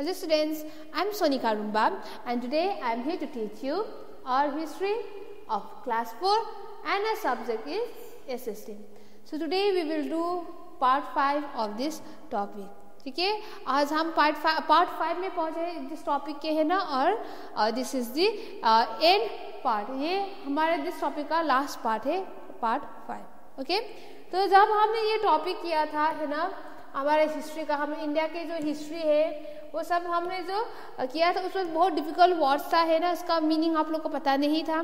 Hello students, I am Sonika Rumba and today I am here to teach you our history of class 4 and our subject is SST. So today we will do part 5 of this topic. ठीक है, आज हम part 5 में पहुंचे जिस topic के है ना, और this is the end part. ये हमारे दिस टॉपिक का लास्ट पार्ट है, पार्ट 5. ओके, तो जब हमने ये टॉपिक किया था है ना, हमारे हिस्ट्री का, हम इंडिया के जो हिस्ट्री है वो सब हमने जो किया था उसमें बहुत डिफिकल्ट वर्ड्स था है ना, इसका मीनिंग आप लोग को पता नहीं था.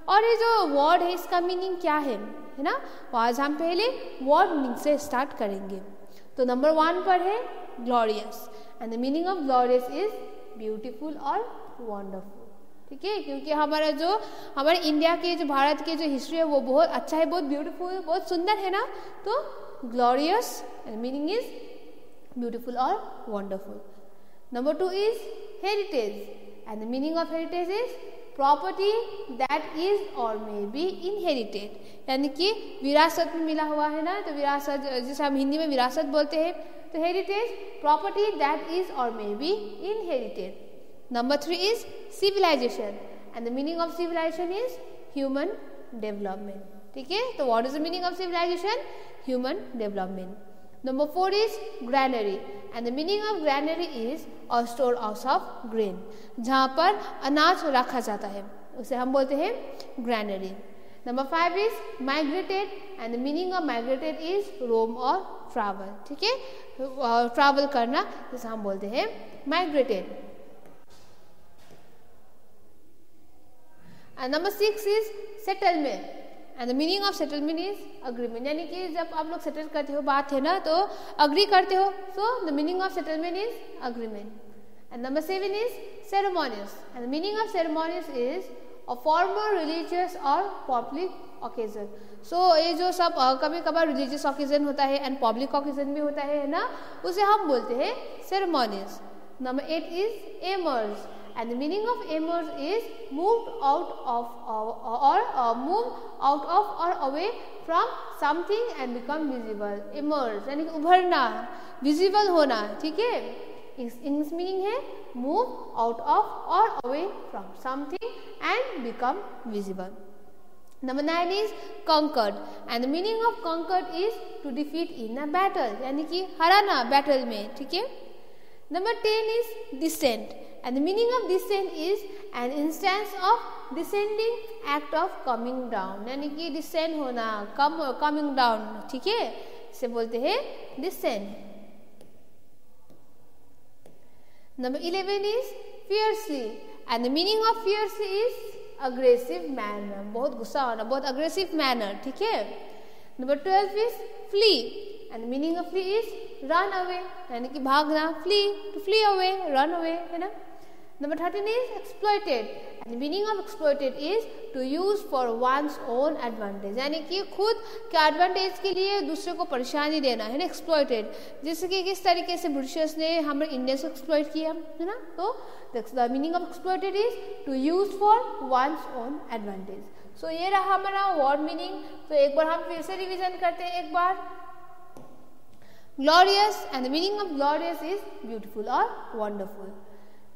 और ये जो वर्ड है इसका मीनिंग क्या है ना, तो आज हम पहले वर्ड मीनिंग से स्टार्ट करेंगे. तो नंबर 1 पर है glorious, and the meaning of glorious is beautiful और वंडरफुल. ठीक है, क्योंकि हमारे इंडिया के जो भारत के जो हिस्ट्री है वो बहुत अच्छा है, बहुत ब्यूटीफुल, बहुत सुंदर है ना. तो glorious and meaning is beautiful और wonderful. Number 2 is heritage, and the meaning of heritage is property that is or may be inherited. यानी कि विरासत में मिला हुआ है ना, तो विरासत जिसे हम हिंदी में विरासत बोलते हैं. तो हेरिटेज प्रॉपर्टी दैट इज और may be inherited. Number 3 is civilization, and the meaning of civilization is human development. ठीक है, तो what is the meaning of civilization? Human development. Number 4 is granary, and the meaning of granary is a storehouse of grain. जहाँ पर अनाज रखा जाता है उसे हम बोलते हैं granary. Number 5 is migrated, and the meaning of migrated is roam or travel. ठीक है, ट्रैवल करना जिसे हम बोलते हैं migrated. And number 6 is settlement. And the meaning of settlement is agreement. यानी कि जब आप लोग सेटल करते हो बात है ना, तो अग्री करते हो, so the meaning of settlement is agreement. And number 7 is ceremonies, and the meaning of ceremonies is a formal religious और पब्लिक ओकेजन. सो ये जो सब कभी कभार रिलीजियस ओकेजन होता है एंड पब्लिक ओकेजन भी होता है ना, उसे हम बोलते हैं ceremonies. Number 8 is emerge, and the meaning of emerge is moved out of or away from something and become visible. emerge यानी उभरना, visible होना. ठीक है, इंग्लिश मीनिंग है move out of or away from something and become visible. Number 9 is conquered, and the meaning of conquered is to defeat in a battle, यानी कि हराना battle में. ठीक है. Number 10 is descent, and the meaning of descent is an instance of descending act of coming down. यानी कि descend होना, coming down. ठीक है, इसे बोलते हैं descent. Number 11 is fiercely, and the meaning of fiercely is aggressive manner. बहुत गुस्सा होना, बहुत aggressive manner. ठीक है. Number 12 is flee, and the meaning of flee is run away, यानी कि भागना. flee, to flee away, run away है ना. Number 13 is exploited, and the meaning of exploited is to use for one's own advantage, यानी कि खुद के advantage के लिए दूसरे को परेशानी देना है ना, exploited. जैसे कि किस तरीके से ब्रिटिशर्स ने हमारे इंडियंस को एक्सप्लॉइट किया है ना. तो the meaning of exploited is to use for one's own advantage. So ये रहा हमारा वर्ड मीनिंग. तो एक बार हम फिर से रिविजन करते हैं एक बार. Glorious, and the meaning of glorious is beautiful or wonderful.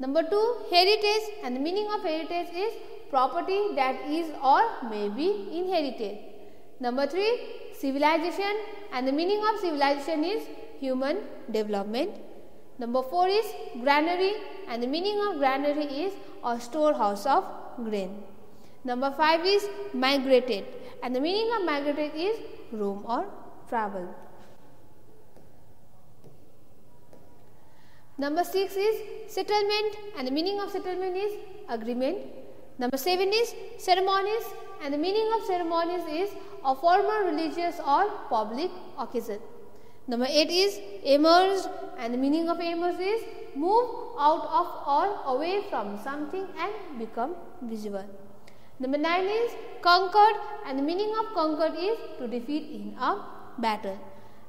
Number 2, heritage, and the meaning of heritage is property that is or may be inherited. Number 3, civilization, and the meaning of civilization is human development. Number 4 is granary, and the meaning of granary is a storehouse of grain. Number 5 is migrated, and the meaning of migrated is roam or travel. Number 6 is settlement, and the meaning of settlement is agreement. Number 7 is ceremonies, and the meaning of ceremonies is a formal religious or public occasion. Number 8 is emerged, and the meaning of emerged is move out of or away from something and become visible. Number 9 is conquered, and the meaning of conquered is to defeat in a battle.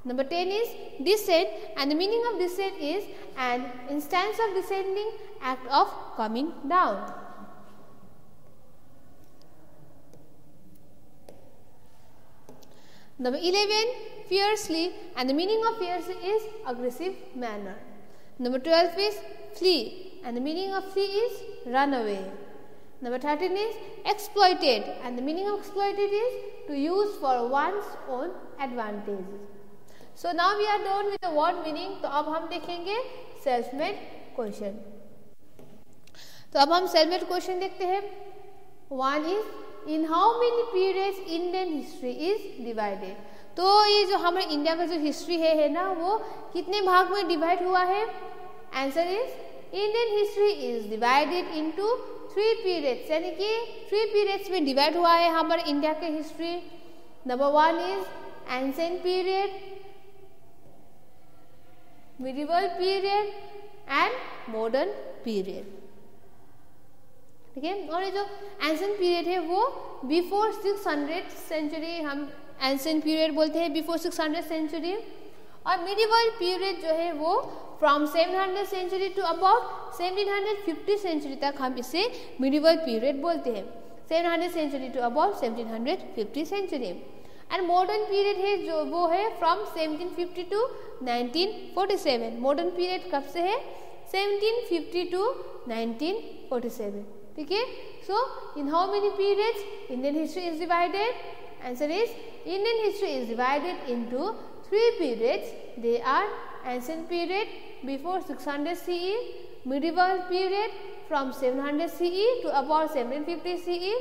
Number 10 is descent, and the meaning of descent is an instance of descending act of coming down. Number 11, fiercely, and the meaning of fiercely is aggressive manner. Number 12 is flee, and the meaning of flee is run away. Number 13 is exploited, and the meaning of exploited is to use for one's own advantage. So now we are done with the word meaning. तो अब हम देखेंगे self made question. तो अब हम self made question देखते हैं. One is in how many periods Indian history is divided. तो ये जो हमारे इंडिया का जो हिस्ट्री है ना, वो कितने भाग में डिवाइड हुआ है? Answer is Indian history is divided into 3 periods, यानी कि 3 पीरियड्स में डिवाइड हुआ है हमारे इंडिया के history. Number 1 is ancient period, medieval period and modern period. ठीक है. और ये जो एंशिएंट पीरियड है वो बिफोर 600 सेंचुरी हम एंशिएंट पीरियड बोलते हैं, बिफोर 600 सेंचुरी. और मिडिवल पीरियड जो है वो from 700 century to about 1750 century तक हम इसे मिडिवल पीरियड बोलते हैं. 700 century to about 1750 century. And modern period है जो वो है फ्रॉम 1750 टू 1947. मॉडर्न पीरियड कब से है? 1750 टू 1947. ठीक है. So in how many periods Indian history is divided? Answer is Indian history is divided into 3 periods. They are ancient period before 600 CE, medieval period from 700 CE to about 1750 CE,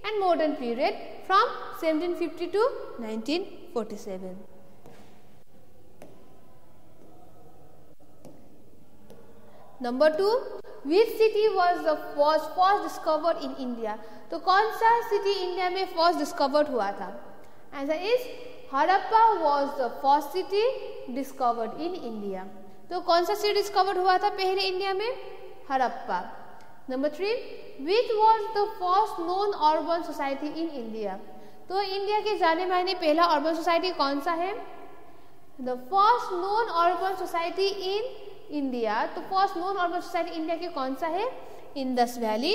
and modern period from 1750 to 1947. Number 2, which city was first discovered in India? तो कौन सा city India में first discovered हुआ था? Answer is Harappa was the first city discovered in India. तो कौन सा city discovered हुआ था पहले इंडिया में? Harappa. Number 3, which was the first known urban society in India? तो इंडिया के जाने माने पहला अर्बन सोसाइटी कौन सा है? The first known urban society in India. तो first known urban society India के कौन सा है? Indus valley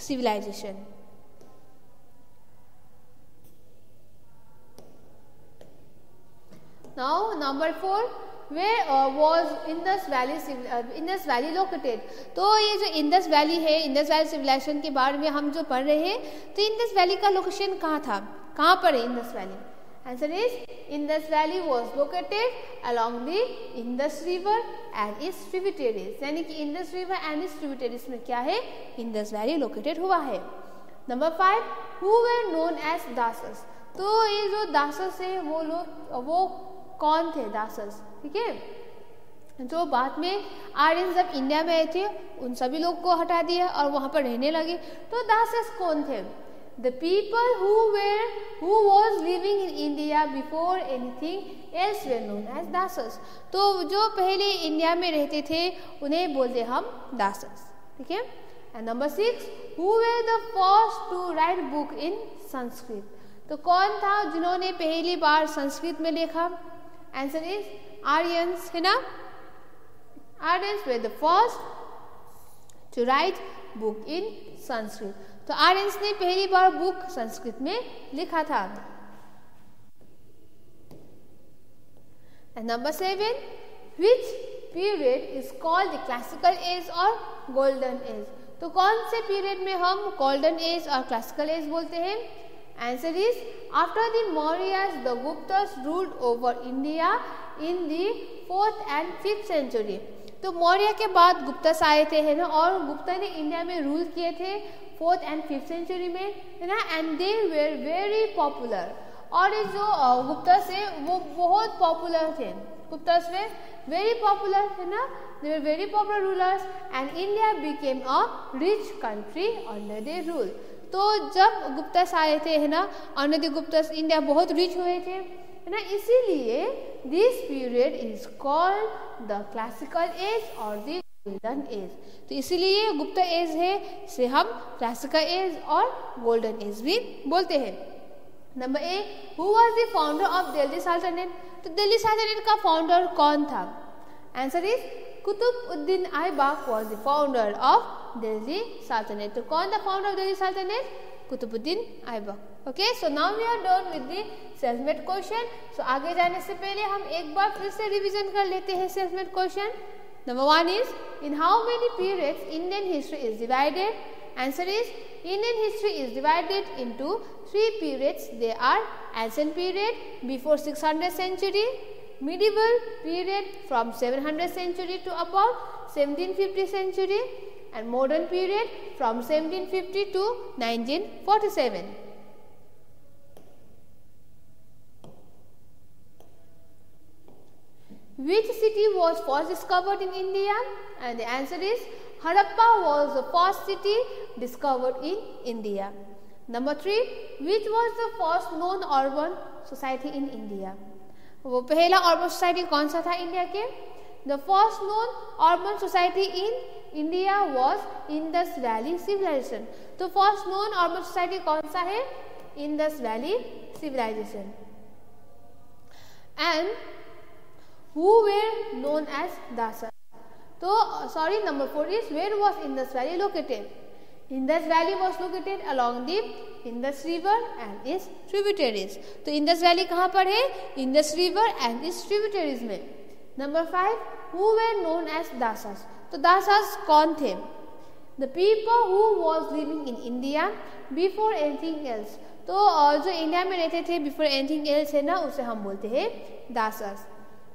civilization. Now number 4, where was Indus Valley located? तो ये जो इंडस वैली है, इंडस वैली सिविलाइजेशन के बारे में हम जो पढ़ रहे हैं, तो इंडस वैली का लोकेशन कहाँ था? कहाँ पर है Indus valley? Answer is Indus valley was located along the Indus river and its tributaries. यानी कि Indus river and its tributaries में क्या है? इंडस वैली लोकेटेड हुआ है. Number 5, who were known as Dasas? तो ये जो दासस है वो लोग वो कौन थे? दासस. ठीक है. जो बाद में आर्यन जब इंडिया में आए थे उन सभी लोग को हटा दिया और वहां पर रहने लगे. तो दासस कौन थे? The people who was living in India before anything else were known as Dasas. तो जो पहले इंडिया में रहते थे उन्हें बोलते हम दासस. ठीक है. And number 6, who were the first to write book in Sanskrit? तो कौन था जिन्होंने पहली बार संस्कृत में लिखा? आंसर इज आर्यंस, है ना. Aryans were the first to write book in Sanskrit. तो आर्यंस ने पहली बार बुक संस्कृत में लिखा था. And number 7, which period is called the classical age और गोल्डन एज? तो कौन से पीरियड में हम गोल्डन एज और क्लासिकल एज बोलते हैं? Answer is after the Mauryas, the Guptas ruled over India in the 4th and 5th century. तो मौर्य के बाद गुप्तस आए थे, है ना, और गुप्ता ने इंडिया में रूल किए थे 4th and 5th सेंचुरी में, है ना. And they were very popular. और ये जो गुप्तस है वो बहुत पॉपुलर थे. गुप्तस में वेरी पॉपुलर, है ना. They were very popular rulers and India became a rich country under their rule. तो जब गुप्तस आए थे, है ना, अंडर गुप्तस इंडिया बहुत रिच हुए थे, है ना. इसीलिए this period is called the classical age और द गोल्डन एज. तो इसीलिए गुप्ता एज है से हम क्लासिकल एज और गोल्डन एज भी बोलते हैं. Number 8, who was the founder of Delhi Sultanate? तो दिल्ली सल्तनत का फाउंडर कौन था? Answer is Qutubuddin Aibak was the founder of Delhi Sultanate. तो कौन था founder of Delhi Sultanate? Qutubuddin Aibak. Okay. So now we are done with the self made question. सो आगे जाने से पहले हम एक बार फिर से रिवीजन कर लेते हैं self made question. Number 1 is, in how many periods Indian history is divided? Answer is, Indian history is divided into 3 periods. They are ancient period before 600 century, medieval period from 700 century to about 1750 century, and modern period from 1750 to 1947. Which city was first discovered in India? And the answer is, Harappa was the first city discovered in India. Number 3, which was the first known urban society in India? वो पहला urban society कौन सा था India के? The first known urban society in India was Indus Valley Civilization. तो first known urban society कौन सा है? Indus Valley Civilization. And who were known as Dasas? So, number 4 is, where was Indus Valley located? Indus Valley was located along the Indus River and its tributaries. तो Indus Valley कहाँ पर है? Indus River and its tributaries में. Number 5, who were known as Dasas? तो Dasas कौन थे? The people who was living in India before anything else. तो जो इंडिया में रहते थे before anything else है ना, उसे हम बोलते हैं Dasas.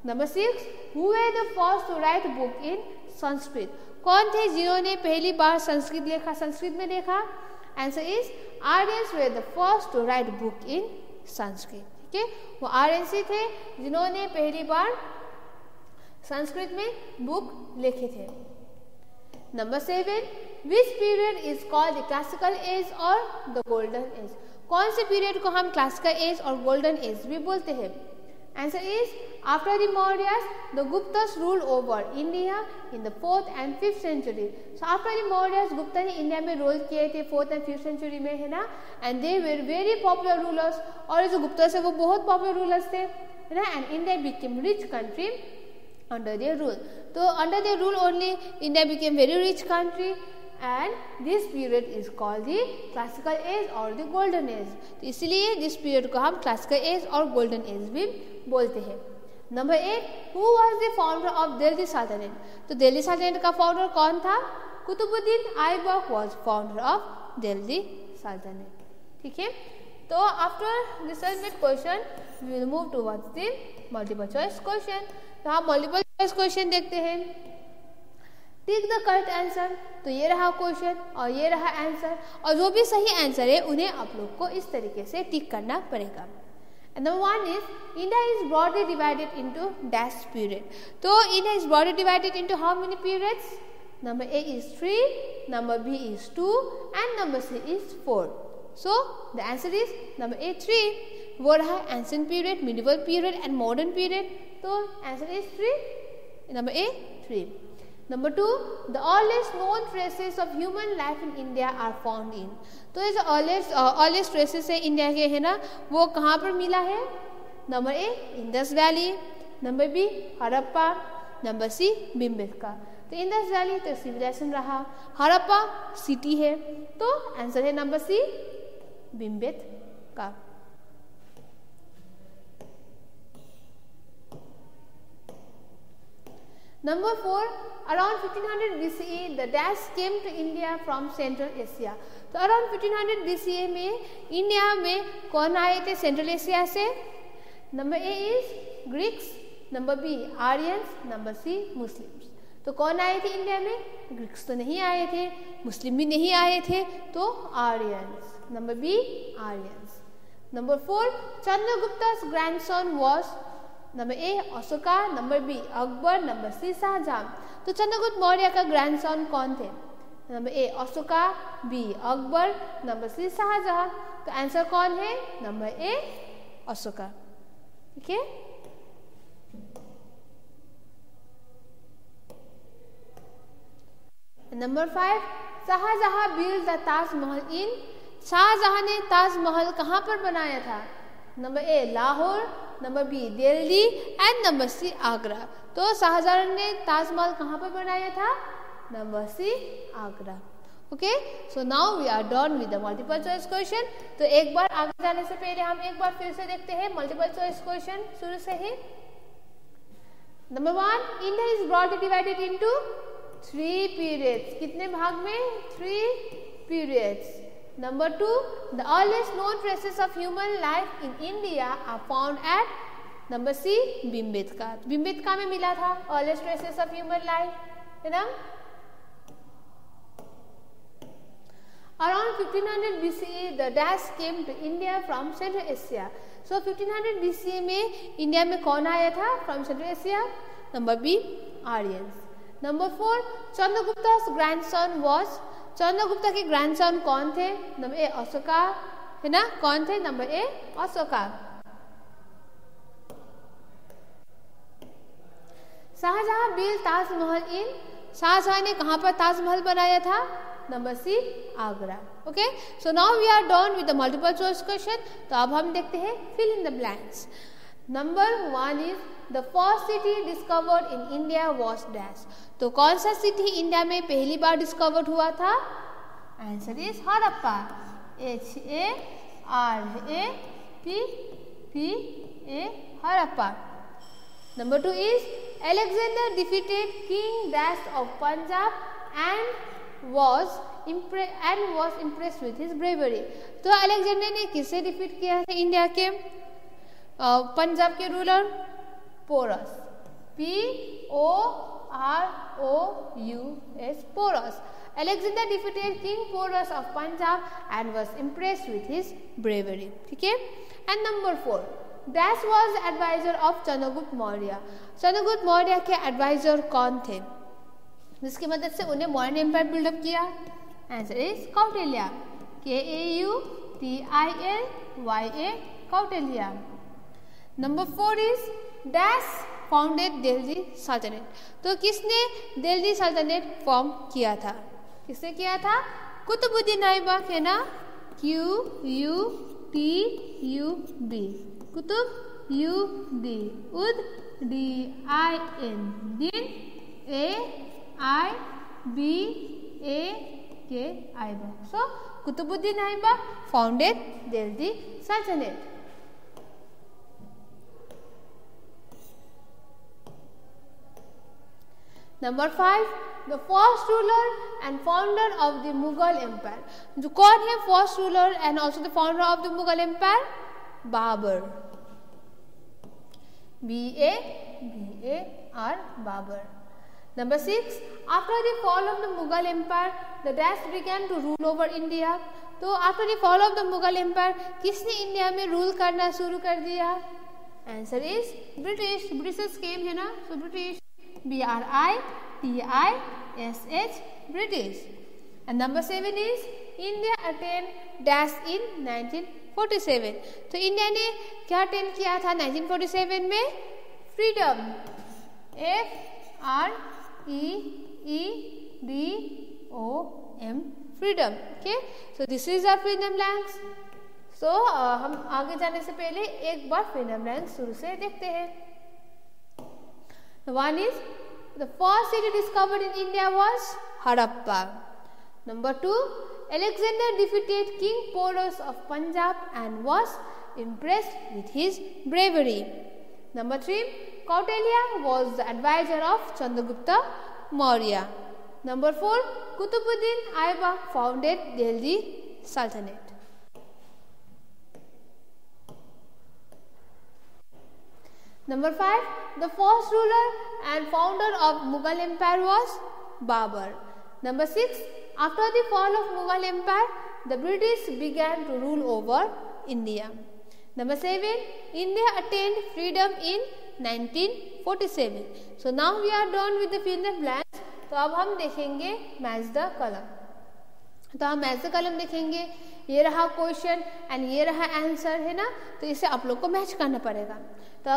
Number 6, who were the first to write book in Sanskrit? कौन थे जिन्होंने पहली बार संस्कृत लिखा, संस्कृत में लिखा? Answer is, Aryans were the first to write book in Sanskrit. ठीक है, वो आर्यंस थे जिन्होंने पहली बार संस्कृत में बुक लिखे थे. Number 7, which period is called the classical age or the golden age? कौन से पीरियड को हम क्लासिकल एज और गोल्डन एज भी बोलते हैं? Answer is, after the Mauryas, the Guptas ruled over India in the 4th and 5th century. So after the Mauryas, Gupta ने India में रूल किए थे 4th and 5th century में, है ना, and they were very popular rulers. और जो Guptas है वो बहुत popular rulers थे, है ना, and India became rich country under their rule. तो under their rule only India became very rich country. And this period is called the classical age or the golden age. तो इसलिए this period को हम classical age और golden age भी बोलते हैं. Number 8, who was the founder of Delhi Sultanate? तो दिल्ली सल्तनत का फाउंडर कौन था? Qutubuddin Aibak was founder of Delhi Sultanate. ठीक है, तो after the self-made question we will move towards the multiple choice question. तो हम multiple choice question देखते हैं. Tick the correct answer. तो ये रहा क्वेश्चन और ये रहा आंसर, और जो भी सही आंसर है उन्हें आप लोग को इस तरीके से टिक करना पड़ेगा. Number 1 is, India is broadly divided into dash period. तो India is broadly divided into how many periods? Number A is 3, number B is 2 and number C is 4. So the answer is number A 3. वो रहा ancient period, medieval period and modern period. तो answer is 3, number A 3. Number 2, the earliest known traces of human life in India are found in. तो ये जो earliest traces है India के, है ना, वो कहाँ पर मिला है? Number A Indus valley, number B Harappa, number C Bhimbetka. तो इंडस वैली तो सिविलाइजेशन रहा, हड़प्पा सिटी है, तो आंसर है number C Bhimbetka. Number 4, around 1500 BCE, the Dash came to India from Central Asia. तो around 1500 BCE में इंडिया में कौन आए थे सेंट्रल एशिया से? Number A is Greeks, number B Aryans, number C Muslims. तो कौन आए थे इंडिया में? ग्रीक्स तो नहीं आए थे, मुस्लिम भी नहीं आए थे, तो Aryans. Number B Aryans. Number 4, चंद्रगुप्ता's grandson was number A Ashoka, number B Akbar, number C Shahjahan. तो चंद्रगुप्त मौर्य का ग्रैंडसन कौन थे? Number A Ashoka, B Akbar, number C Shahjahan. तो आंसर कौन है? Number A Ashoka. ठीक है, number 5, Shahjahan build the Taj Mahal in. Shahjahan ने ताजमहल कहाँ पर बनाया था? Number A Lahore, number B Delhi and number C Agra. तो शाहजहां ने ताजमहल कहाँ पर बनाया था? Number C Agra. Okay, so now we are done with the multiple choice question. तो एक बार आगे जाने से पहले हम एक बार फिर से देखते हैं मल्टीपल चॉइस क्वेश्चन शुरू से ही. Number 1, India is broadly divided into 3 periods. कितने भाग में? 3 periods. Number 2, the earliest known traces of human life in India are found at number C, Bhimbetka. Bhimbetka में मिला था earliest traces of human life, है ना? Around 1500 BCE, the Dash came to India from Central Asia. So 1500 BCE में India में कौन आया था? From Central Asia. Number B, Aryans. Number 4, चंद्रगुप्ता's grandson was. चंद्रगुप्ता के ग्रैंडसन कौन थे? नंबर ए, अशोका, है ना? कौन थे? Number A, Ashoka. Shahjahan build Taj Mahal in. Shahjahan ने कहां पर ताजमहल बनाया था? Number C, Agra. Okay, so now we are done with the multiple choice question. तो अब हम देखते हैं fill in the blanks. Number 1 is the first city discovered in India was dash. तो कौन सा सिटी इंडिया में पहली बार डिस्कवर्ड हुआ था? Answer is Harappa. HARAPPA, Harappa. Number 2 is Alexander defeated King Dash of Punjab and was impressed with his bravery. तो Alexander ने किसे डिफीट किया था इंडिया के? पंजाब के ruler Porus. POROUS, Porus. Alexander defeated King Porus of Punjab and was impressed with his bravery. ठीक है. And number 4, Dash was advisor of Chandragupta Maurya. Chandragupta Maurya के एडवाइजर कौन थे जिसकी मदद से उन्हें मौर्य एम्पायर बिल्डअप किया? Answer is Kautilya. KAUTILYA, Kautilya. Number 4 is dash founded Delhi Sultanate. तो किसने दिल्ली सल्तनत फॉर्म किया था? किसने किया था? कुतुबुद्दीन ऐबक, है ना? QUTUB, कुतुब, UD, उद, DIN, दिन, AIBAK, Aibak. So Qutubuddin Aibak founded Delhi Sultanate. Number 5, the first ruler and founder of the Mughal Empire. जो कौन है first ruler and also the founder of the Mughal Empire? Babur. BABAR, Babur. Number 6, after the fall of the Mughal Empire, the Dash began to rule over India. तो after the fall of the Mughal Empire, किसने India में rule करना शुरू कर दिया? Answer is British. British came, है ना? So British, BRITISH, British. And number 7 is India attained Dash in 1947. तो इंडिया ने क्या अटेन किया था 1947 में? Freedom. FREEDOM, freedom. Okay, so this is our freedom blanks. सो हम आगे जाने से पहले एक बार फ्रीडम ब्लैंक्स शुरू से देखते हैं. 1 is the first city discovered in India was Harappa. Number 2, Alexander defeated King Porus of Punjab and was impressed with his bravery. Number 3, Kautilya was the advisor of Chandragupta Maurya. Number 4, Kutubuddin Aibak founded Delhi Sultanate. Number 5, the first ruler and founder of Mughal Empire was Babur. Number 6, after the fall of Mughal Empire, the British began to rule over India. Number 7, India attained freedom in 1947. So now we are done with the fill in the blanks. तो अब हम देखेंगे match the कलम. तो हम match the कलम देखेंगे. ये रहा क्वेश्चन एंड ये रहा आंसर, है ना? तो इसे आप लोग को मैच करना पड़ेगा. तो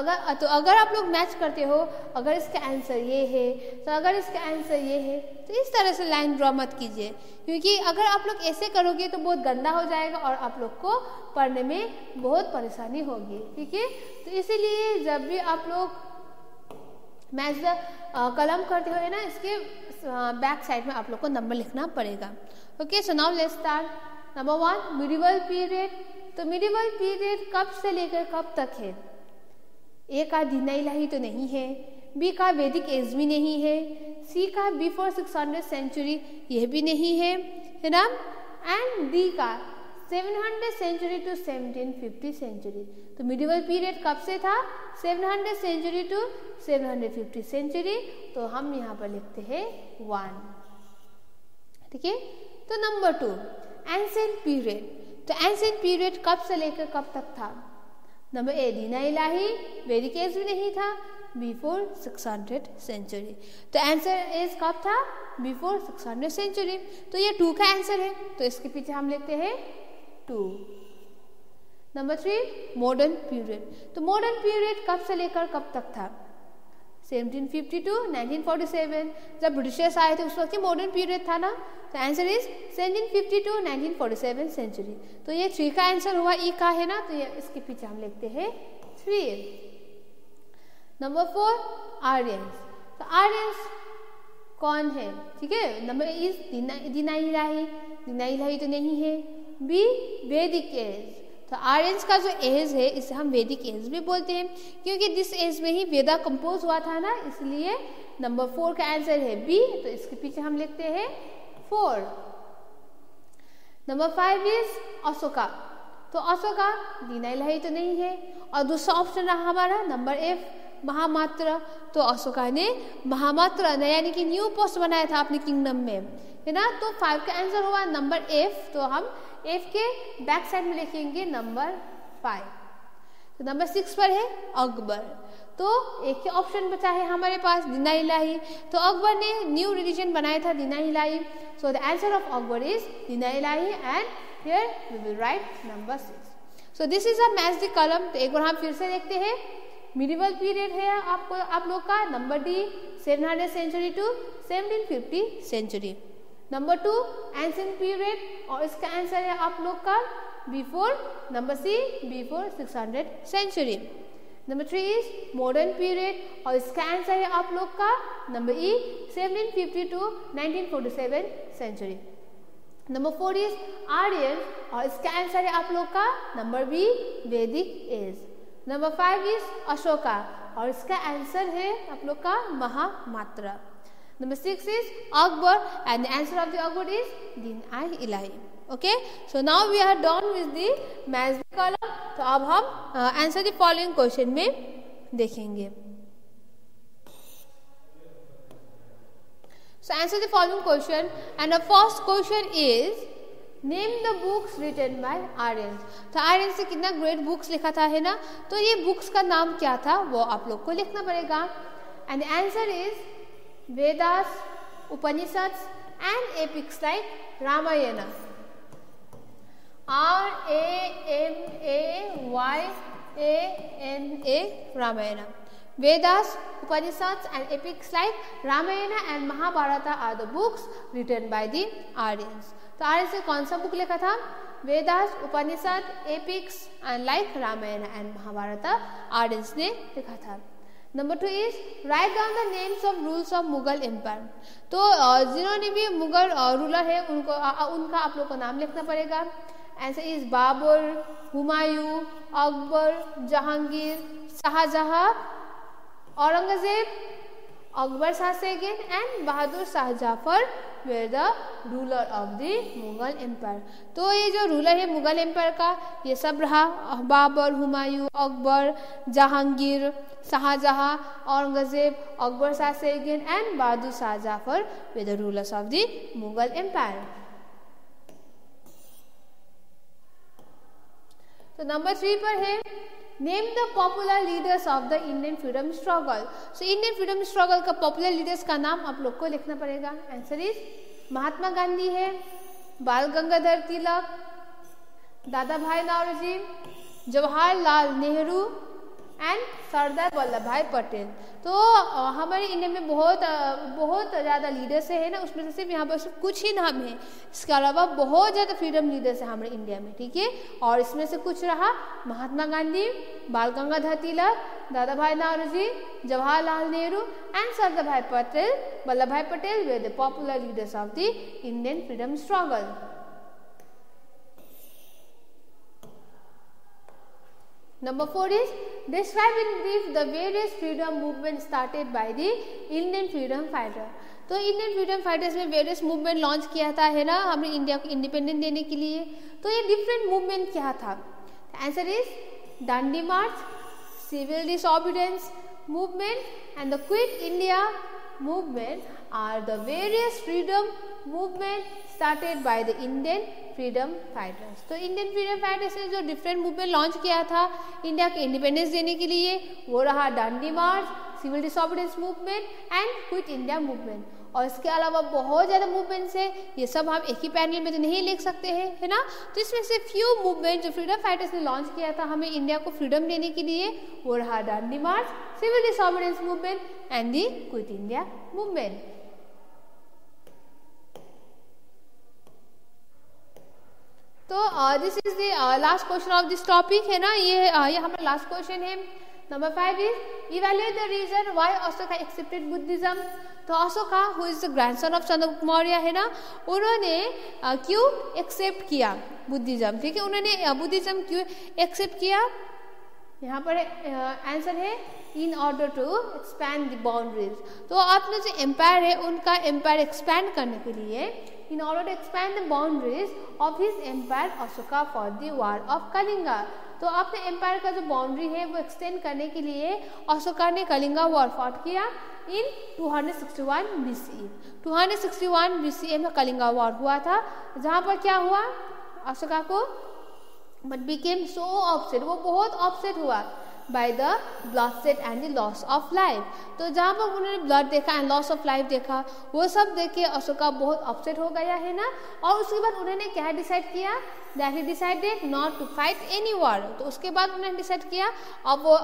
अगर आप लोग मैच करते हो, अगर इसका आंसर ये है तो अगर इसका आंसर ये है, तो इस तरह से लाइन ड्रॉ मत कीजिए, क्योंकि अगर आप लोग ऐसे करोगे तो बहुत गंदा हो जाएगा और आप लोग को पढ़ने में बहुत परेशानी होगी. ठीक है, तो इसीलिए जब भी आप लोग मैच द कलम करते हो, है ना, इसके बैक साइड में आप लोग को नंबर लिखना पड़ेगा. Okay, so now let's start. Number 1, medieval period. तो मिडिवल पीरियड कब से लेकर कब तक है? एक आधी नई लाही तो नहीं है. बी का वैदिक एज भी नहीं है, सी का बिफोर 600 सेंचुरी यह भी नहीं है ना, एंड डी का 700 सेंचुरी टू 1750 सेंचुरी। तो मिडिवल पीरियड कब से था? 700 सेंचुरी टू 750 सेंचुरी। तो हम यहाँ पर लिखते हैं 1, ठीक है। तो नंबर 2 एंशिएंट पीरियड। तो एंशिएंट पीरियड कब से लेकर कब तक था? नंबर ए दीना इलाही, वैदिक एज भी नहीं था, बिफोर 600 सेंचुरी। तो आंसर एज कब था? Before 600 century. तो ये 2 का आंसर है, तो इसके पीछे हम लिखते हैं 2। Number 3 modern period. तो मॉडर्न पीरियड कब से लेकर कब तक था? 1750 टू 1947, जब ब्रिटिशर्स आए थे उस वक्त मॉडर्न पीरियड था ना। तो आंसर इज 1750 टू 1947 सेंचुरी। तो ये 3 का आंसर हुआ, ई का है ना, तो ये इसके पीछे हम लिखते हैं 3। Number 4 Aryans. तो आर्यंस कौन है? ठीक है, नंबर इज दीना इलाही, दीना इलाही तो नहीं है। B Vedic as. तो आर्यंस का जो एज है इसे हम वैदिक एज भी बोलते हैं, क्योंकि जिस एज में ही वेदा कंपोज हुआ था ना, इसलिए नंबर 4 का आंसर है बी। तो इसके पीछे हम लिखते हैं 4। Number 5 is Ashoka. तो अशोका दीना इलाही तो नहीं है, और दूसरा ऑप्शन रहा हमारा नंबर एफ महामात्र। तो अशोका ने महामात्र यानी कि न्यू पोस्ट बनाया था अपने किंगडम में, है ना। तो 5 का आंसर हुआ नंबर एफ। तो हम एफ के बैक साइड में लिखेंगे नंबर 5। तो नंबर 6 पर है अकबर। तो एक ही ऑप्शन बचा है हमारे पास दीना इलाही। तो अकबर ने न्यू रिलीजन बनाया था Dina Ilahi. So the answer of Akbar is Dina Ilahi, and here we will write number 6। So this is a match the column. तो एक बार हम फिर से देखते हैं। मिडिवल पीरियड है आप लोग का number D 700 century to 1750 century. Number 2 ancient period, और इसका आंसर है आप लोग का before, number C before 600 century. Number 3 is modern period, और इसका आंसर है आप लोग का number E 1750 to 1947 century. Number 4 is Aryan, और इसका आंसर है आप लोग का number B Vedic age. Number 5 is Ashoka, और इसका आंसर है आप लोग का महामात्र। Number 6 is Akbar, and the answer of the Akbar is Dina Ilahi. Okay, so now we are done with the math column. तो अब हम आंसर द फॉलोइंग क्वेश्चन में देखेंगे। So answer the following question, and the first question is name the books written by Aryans. तो आर्यन से कितना great books लिखा था, है ना। तो ये बुक्स का नाम क्या था वो आप लोग को लिखना पड़ेगा। And the answer is Vedas, Upanishads and epics like Ramayana. R-A-M-A-Y-A-N-A Ramayana. Vedas, Upanishads and epics like Ramayana and Mahabharata are the books written by the Aryans. तो आर्यन से कौन सा बुक लिखा था? Vedas, Upanishad, epics and like Ramayan and Mahabharat Aryans ने लिखा था। Number 2 is write down the names of rules of Mughal empire. तो जिन्होंने भी मुगल रूलर है उनका आप लोग को नाम लिखना पड़ेगा। Answer is Babur, Humayun, Akbar, Jahangir, Shah Jahan, Aurangzeb, Akbar Shah second and Bahadur Shah Zafar were the ruler of the Mughal empire. तो ये जो रूलर है मुगल एम्पायर का ये सब रहा Babur, Humayun, Akbar, Jahangir, Shah Jahan, Aurangzeb, Akbar Shah second and Bahadur Shah Zafar were the rulers of the Mughal empire. तो नंबर 3 पर है name the popular leaders of the Indian freedom struggle. So Indian freedom struggle का पॉपुलर लीडर्स का नाम आप लोग को लिखना पड़ेगा। आंसर इज महात्मा गांधी है, बाल गंगाधर तिलक, दादा भाई नौरोजी, जवाहरलाल नेहरू एंड सरदार वल्लभ भाई पटेल। तो हमारे इंडिया में बहुत ज़्यादा लीडर्स है ना, उसमें से सिर्फ यहाँ पर सिर्फ कुछ ही नाम है। इसके अलावा बहुत ज़्यादा फ्रीडम लीडर्स है हमारे इंडिया में, ठीक है। और इसमें से कुछ रहा महात्मा गांधी, बाल गंगाधर तिलक, दादा भाई नौरोजी, जवाहरलाल नेहरू एंड सरदार भाई पटेल, वल्लभ भाई Patel way the popular leaders of the Indian freedom struggle. Number 4 is describe in brief the various freedom movement started by the Indian freedom fighter. तो इंडियन फ्रीडम फाइटर्स में वेरियस मूवमेंट लॉन्च किया था, है ना, हमने India को independent देने के लिए. तो ये डिफरेंट मूवमेंट क्या था? Answer is Dandi march, civil disobedience movement and the quit India movement are the various freedom movement started by the Indian freedom fighters. तो इंडियन फ्रीडम फाइटर्स ने जो डिफरेंट मूवमेंट लॉन्च किया था इंडिया को independence देने के लिए, वो रहा Dandi march, civil disobedience movement and quit India movement. और इसके अलावा बहुत ज़्यादा मूवमेंट्स है, ये सब हम एक ही पैनल में तो नहीं लिख सकते हैं, है ना. तो इसमें से फ्यू मूवमेंट जो फ्रीडम फाइटर्स ने लॉन्च किया था हमें इंडिया को फ्रीडम देने के लिए, वो रहा Dandi march, civil disobedience movement and the quit India movement. तो this is the last question of this topic, है ना. ये हमारा लास्ट क्वेश्चन है. Number 5 is evaluate the reason why Ashoka accepted Buddhism. तो Ashoka who is the grandson of Chandragupt Maurya, है ना, उन्होंने क्यों एक्सेप्ट किया बुद्धिज्म. ठीक है, उन्होंने बुद्धिज्म क्यों एक्सेप्ट किया? यहाँ पर आंसर है in order to expand the boundaries. तो अपने जो एम्पायर है उनका एम्पायर एक्सपैंड करने के लिए, in order to expand the boundaries of his empire Ashoka for the war of Kalinga. तो अपने एम्पायर का जो बाउंड्री है वो एक्सटेंड करने के लिए अशोका ने कलिंगा वॉर फॉट किया इन 261 BCE. 261 BCE में कलिंगा वॉर हुआ था, जहाँ पर क्या हुआ, अशोका को बट बिकेम सो अपसेट, वो बहुत अपसेट हुआ by the bloodshed and the loss of life. तो जहाँ पर उन्होंने ब्लड देखा एंड लॉस ऑफ लाइफ देखा, वो सब देख के अशोका बहुत अपसेट हो गया, है ना. और उसके बाद उन्होंने क्या डिसाइड किया, that he decided not to fight any war. तो उसके बाद उन्होंने डिसाइड किया अब वो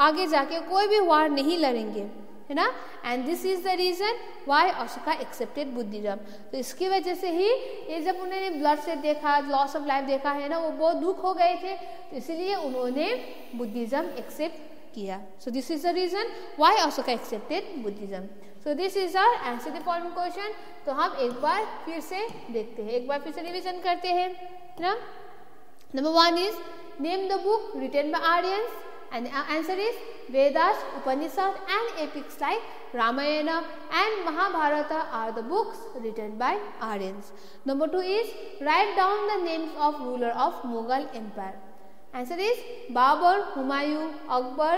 आगे जाके कोई भी वॉर नहीं लड़ेंगे, है ना. And this is the reason why Ashoka accepted Buddhism. तो इसकी वजह से ही ये जब उन्होंने ब्लड से देखा, लॉस ऑफ लाइफ देखा, है ना, वो बहुत दुख हो गए थे, तो इसीलिए उन्होंने बुद्धिज्म एक्सेप्ट किया. So this is the reason why Ashoka accepted Buddhism. So this is our answer the following question. तो हम एक बार फिर से देखते हैं, एक बार फिर से रिविजन करते हैं ना. Number 1 is name the book written by Aryans. And the answer is Vedas, Upanishad and epics like Ramayana and Mahabharata are the books written by Aryans. Number 2 is write down the names of ruler of Mughal Empire. Answer is Babur, Humayun, Akbar,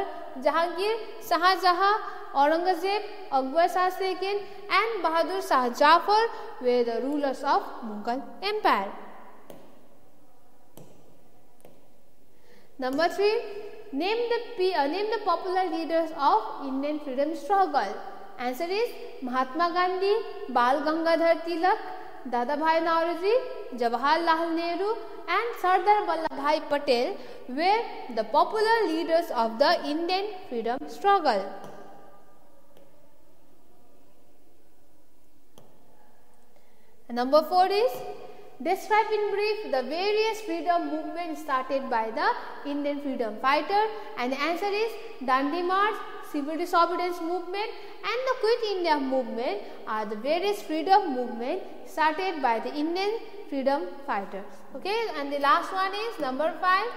Jahangir, Shahjahan, Aurangzeb, Akbar Shah II and Bahadur Shah Jafar were the rulers of Mughal Empire. Number 3, name the popular leaders of Indian freedom struggle. Answer is Mahatma Gandhi, Bal Gangadhar Tilak, Dadabhai Naoroji, Jawaharlal Nehru and Sardar Vallabhbhai Patel were the popular leaders of the Indian freedom struggle. Number 4 is describe in brief the various freedom movements started by the Indian freedom fighter. And the answer is Dandi March, Civil Disobedience movement and the Quit India movement are the various freedom movements started by the Indian freedom fighters. Okay, and the last one is number 5.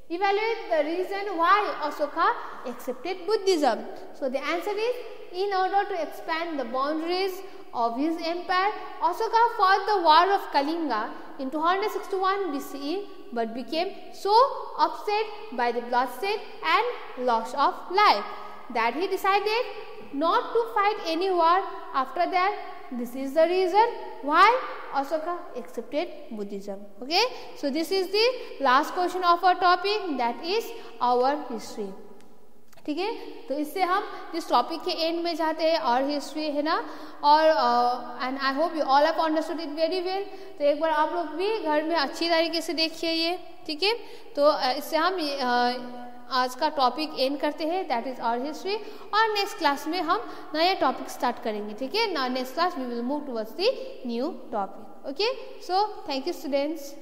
Evaluate the reason why Ashoka accepted Buddhism. So the answer is in order to expand the boundaries of his empire, Ashoka fought the war of Kalinga in 261 BCE but became so upset by the bloodshed and loss of life that he decided not to fight any war after that. This is the reason why Ashoka accepted Buddhism. Okay, so this is the last question of our topic, that is our history. ठीक है, तो इससे हम जिस topic के and में जाते हैं और हिस्ट्री, है ना. और and I hope you all have understood it very well. तो एक बार आप लोग भी घर में अच्छी तरीके से देखिए ये, ठीक है. तो इससे हम आज का टॉपिक एंड करते हैं, दैट इज आवर हिस्ट्री. और नेक्स्ट क्लास में हम नया टॉपिक स्टार्ट करेंगे, ठीक है. Next class we will move towards the new topic. Okay, so thank you students.